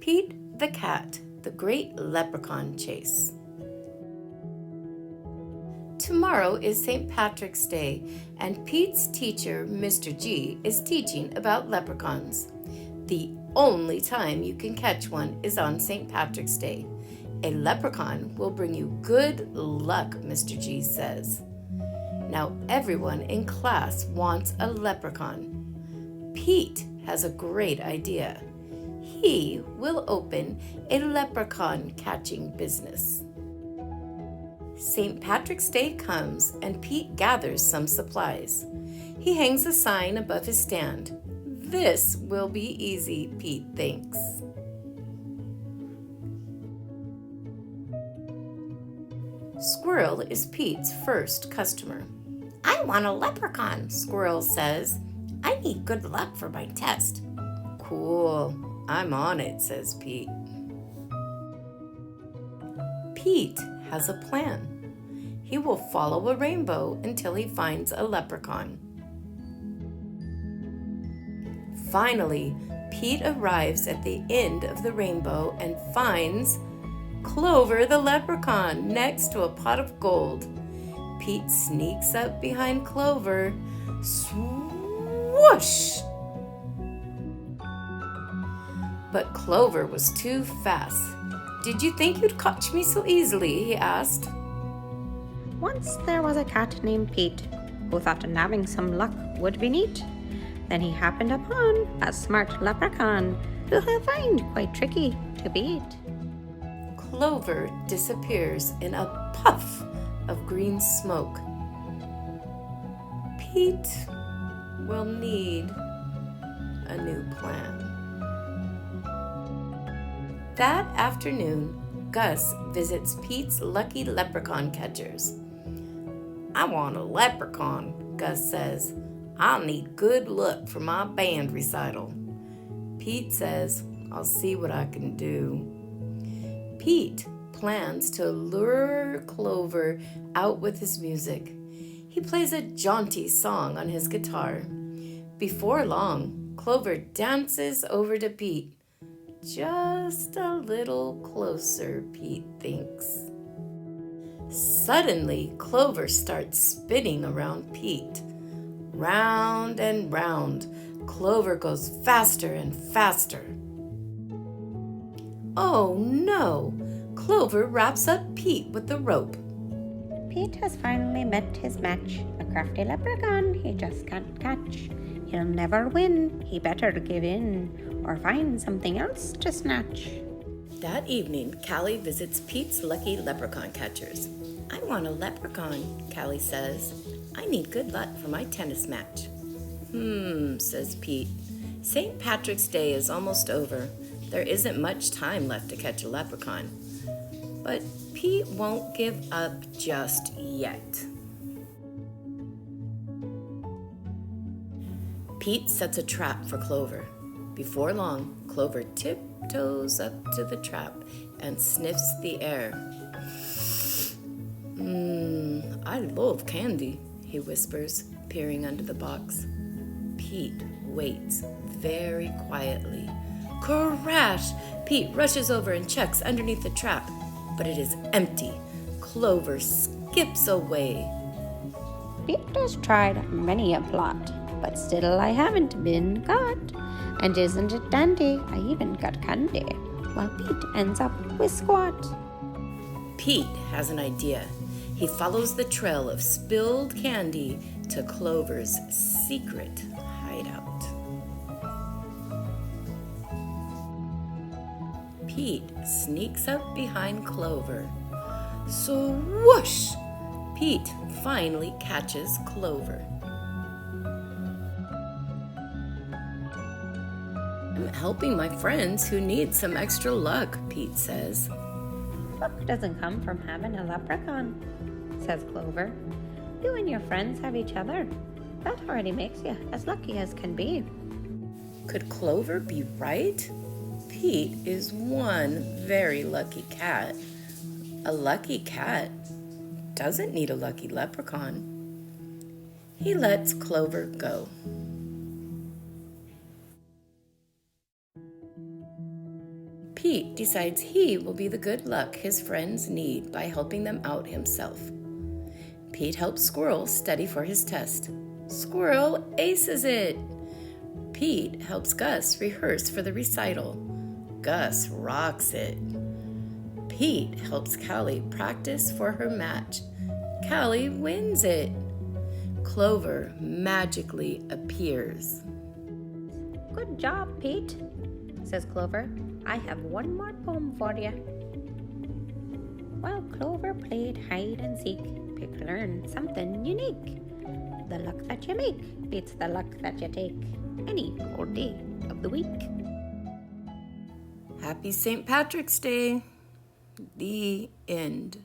Pete the Cat, the Great Leprechaun Chase. Tomorrow is St. Patrick's Day, and Pete's teacher, Mr. G, is teaching about leprechauns. The only time you can catch one is on St. Patrick's Day. A leprechaun will bring you good luck, Mr. G says. Now everyone in class wants a leprechaun. Pete has a great idea. He will open a leprechaun catching business. St. Patrick's Day comes and Pete gathers some supplies. He hangs a sign above his stand. This will be easy, Pete thinks. Squirrel is Pete's first customer. I want a leprechaun, Squirrel says. I need good luck for my test. Cool, I'm on it, says Pete. Pete has a plan. He will follow a rainbow until he finds a leprechaun. Finally, Pete arrives at the end of the rainbow and finds Clover the leprechaun next to a pot of gold. Pete sneaks up behind Clover. Swoosh! But Clover was too fast. Did you think you'd catch me so easily? He asked. Once there was a cat named Pete who thought nabbing some luck would be neat. Then he happened upon a smart leprechaun who he'll find quite tricky to beat. Clover disappears in a puff of green smoke. Pete will need a new plan. That afternoon, Gus visits Pete's lucky leprechaun catchers. I want a leprechaun, Gus says. I'll need good luck for my band recital. Pete says, I'll see what I can do. Pete plans to lure Clover out with his music. He plays a jaunty song on his guitar. Before long, Clover dances over to Pete. Just a little closer, Pete thinks. Suddenly, Clover starts spinning around Pete. Round and round, Clover goes faster and faster. Oh no! Clover wraps up Pete with the rope. Pete has finally met his match, a crafty leprechaun he just can't catch. He'll never win, he better give in, or find something else to snatch. That evening, Callie visits Pete's lucky leprechaun catchers. I want a leprechaun, Callie says. I need good luck for my tennis match. Says Pete. St. Patrick's Day is almost over. There isn't much time left to catch a leprechaun. But Pete won't give up just yet. Pete sets a trap for Clover. Before long, Clover tiptoes up to the trap and sniffs the air. I love candy, he whispers, peering under the box. Pete waits very quietly. Crash! Pete rushes over and checks underneath the trap, but it is empty. Clover skips away. Pete has tried many a plot, but still I haven't been caught. And isn't it dandy? I even got candy, while Pete ends up with squat. Pete has an idea. He follows the trail of spilled candy to Clover's secret hideout. Pete sneaks up behind Clover. Swoosh! Pete finally catches Clover. I'm helping my friends who need some extra luck, Pete says. Luck doesn't come from having a leprechaun, says Clover. You and your friends have each other. That already makes you as lucky as can be. Could Clover be right? Pete is one very lucky cat. A lucky cat doesn't need a lucky leprechaun. He lets Clover go. Pete decides he will be the good luck his friends need by helping them out himself. Pete helps Squirrel study for his test. Squirrel aces it. Pete helps Gus rehearse for the recital. Gus rocks it. Pete helps Callie practice for her match. Callie wins it. Clover magically appears. Good job, Pete, says Clover. I have one more poem for you. While Clover played hide and seek, Pete learned something unique. The luck that you make beats the luck that you take any old day of the week. Happy St. Patrick's Day. The end.